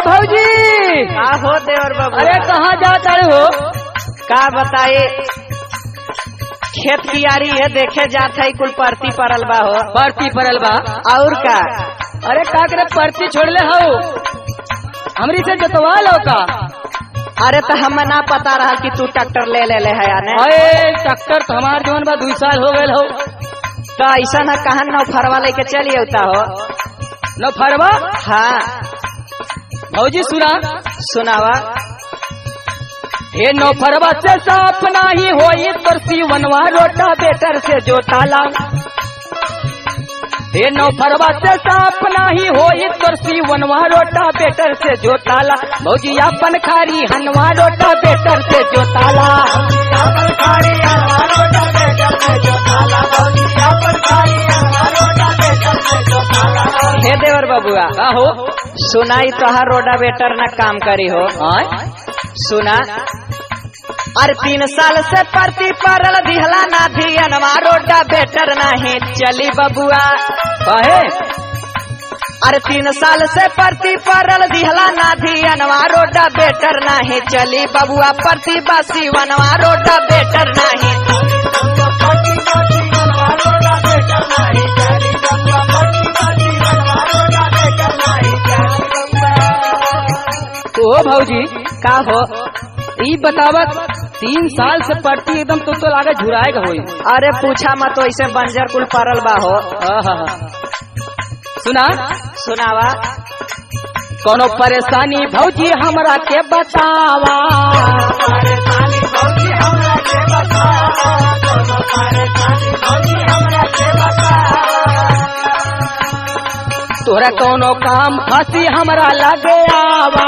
भौजी का हो देवर बाबू? अरे कहाँ जाता हो? का बताए, खेत कियारी है देखे जात है, कुल परती परल बा हो। परती परल बा और का? अरे का करे परती छोड़ ले हो, हमरी से जतवा लो का। अरे तो हमें ना पता रहा कि तू ट्रैक्टर ले ले है याने। अरे ट्रैक्टर तो हमार जीवन बा 2 साल हो गए हो। तो ऐसा न कहा नौफरवा लेके चली होता हो। नौफरवा? हाँ भौजी सुना, सुनावा। हे नौफरवा से साफ नहीं होई तरसी वनवा रोटा बेटर से जोताला। हे नौफरवा से साफ नहीं होई तरसी वनवा रोटा बेटर से जोताला। भौजी अपन खारी हनवा रोटा बेटर से जोताला। हे देवर बबुआ, हो सुनाई तोहार रोडा बेटर न काम करी हो। सुना, अरे 3 साल से परती परल दिहला ना धियनवा रोडा बेटर नहीं चली बबुआ। कहे अरे 3 साल से परती परल दिहला ना धियनवा रोडा बेटर नहीं चली बबुआ। परती बासी वनवा रोडा बेटर नहीं। तो भौजी का हो? ई बतावत 3 साल से पड़ती एकदम तो लागे झुराएगा होई। अरे पूछा मत, तो ऐसे बंजर कुल परल बा हो। सुना, सुनावा। कोनो परेशानी भौजी हमरा के बतावा। तोरा कोनो काम फंसी हमरा लगे आवा।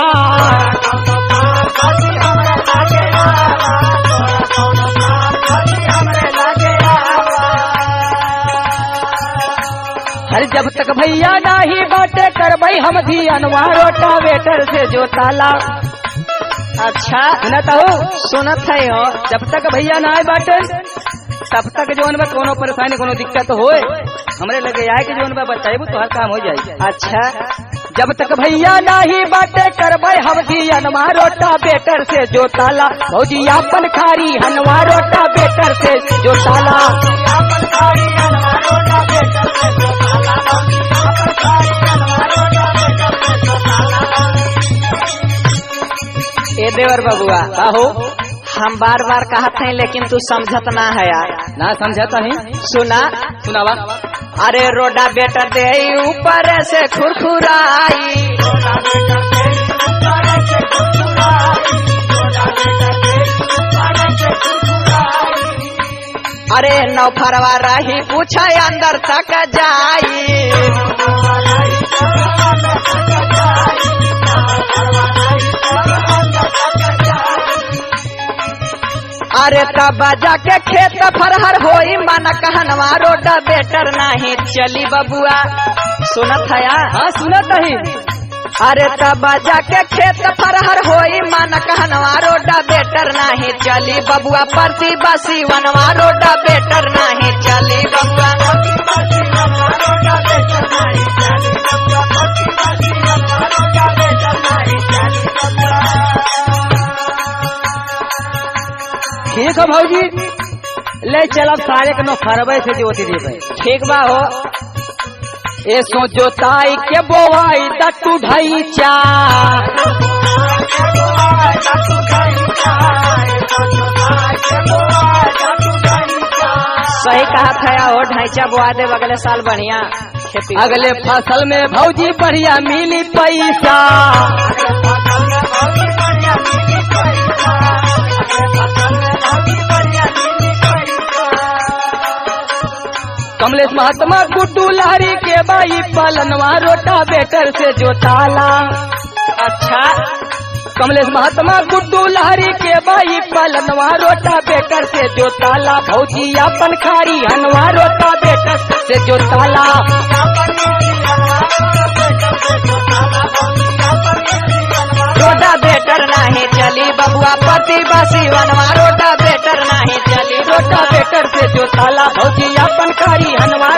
हर जब तक भैया नहीं बाटे करबई हम धियनवा रोटा बेटर से जोताला। अच्छा सुनत हो? सुनत है हो। जब तक भैया ना आए बाटे तब तक जोन में कोनो परेशानी कोनो दिक्कत होए हमरे लगे आए कि जोन में बताइबू तो हर काम हो जाए। अच्छा, जब तक भैया नहीं बाटे करबई हम धियनवा रोटा बेटर से जोताला। भौजी अपन खारी हनवा रोटा बेटर से जोताला। ए देवर बबुआ, हो हम बार बार कहते हैं लेकिन तू समझत ना है यार। ना समझता है? सुना, सुनावा। अरे रोडा बेटर दे ऊपर से खुरखुराई। अरे नौफरवा रही पूछा अंदर तक जाई। अरे तब जाके खेत फरहर होई मन कहनवा रोडा बेटर नहीं चली बबुआ। सुनत है? हाँ सुनत है। अरे तब जाके खेत फरहर होई मन कहनवा रोडा बेटर नहीं चली बबुआ। परती बासी वनवा रोडा बेटर नहीं चली बबुआ। ठीक है भौजी, ले चलब सारे के नौफरवे से जोती देवे। ठीक बा हो। ए सो जोताई के बोवाई दट्टू ढाईचा। सही कहा था हो, ढाईचा बोआ दे अगले साल बढ़िया खेती। अगले फसल में भौजी बढ़िया मिली पैसा। कमलेश महात्मा गुड्डू लहरी के बाई पलनवा रोटा बेटर से जोताला। अच्छा, कमलेश महात्मा गुड्डू लहरी के बाई पलनवा रोटा बेटर से जोताला। भौजी अपन खारी हनवा रोटा बेटर से जोताला। रोटा बेटर नहीं चली बबुआ। पति बासी वनवा रोटा बेटर नहीं चली। रोटा बेटर से जोताला। भौजी अपन खारी हनवा